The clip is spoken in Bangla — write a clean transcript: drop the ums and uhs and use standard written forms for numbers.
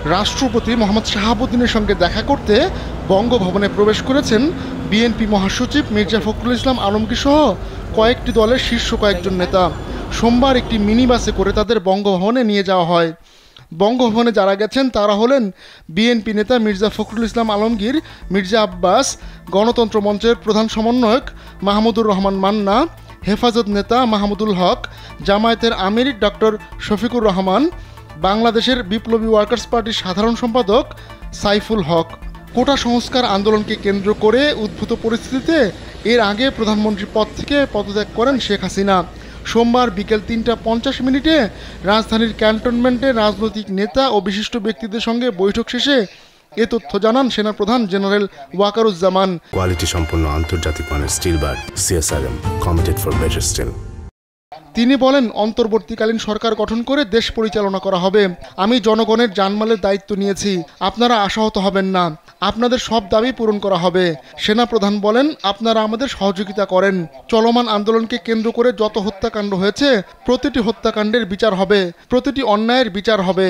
রাষ্ট্রপতি মোহাম্মদ শাহাবুদ্দিনের সঙ্গে দেখা করতে বঙ্গভবনে প্রবেশ করেছেন বিএনপি মহাসচিব মির্জা ফখরুল ইসলাম আলমগীর সহ কয়েকটি দলের শীর্ষ কয়েকজন নেতা। সোমবার একটি মিনি বাসে করে তাদের বঙ্গভবনে নিয়ে যাওয়া হয়। বঙ্গভবনে যারা গেছেন তারা হলেন বিএনপি নেতা মির্জা ফখরুল ইসলাম আলমগীর, মির্জা আব্বাস, গণতন্ত্র মঞ্চের প্রধান সমন্বয়ক মাহমুদুর রহমান মান্না, হেফাজত নেতা মাহমুদুল হক, জামায়াতের আমির ডক্টর শফিকুর রহমান, বাংলাদেশের বিপ্লবী ওয়ার্কার্স পার্টির সাধারণ সম্পাদক সাইফুল হক। কোটা সংস্কার আন্দোলনকে কেন্দ্র করে উদ্ভূত পরিস্থিতিতে এর আগে প্রধানমন্ত্রী পদ থেকে পদত্যাগ করেন শেখ হাসিনা। সোমবার বিকেল ৩টা ৫০ রাজধানীর ক্যান্টনমেন্টে রাজনৈতিক নেতা ও বিশিষ্ট ব্যক্তিদের সঙ্গে বৈঠক শেষে এ তথ্য জানান সেনাপ্রধান জেনারেল ওয়াকারুজ্জামান। কোয়ালিটি সম্পন্ন আন্তর্জাতিক মানের still bar CSRM, committed for better still. তিনি বলেন, অন্তর্বর্তীকালীন সরকার গঠন করে দেশ পরিচালনা করা হবে। আমি জনগণের জানমালের দায়িত্ব নিয়েছি, আপনারা আশাহত হবেন না, আপনাদের সব দাবি পূরণ করা হবে। সেনাপ্রধান বলেন, আপনারা আমাদের সহযোগিতা করেন। চলমান আন্দোলনকে কেন্দ্র করে যত হত্যাকাণ্ড হয়েছে প্রতিটি হত্যাকাণ্ডের বিচার হবে, প্রতিটি অন্যায়ের বিচার হবে।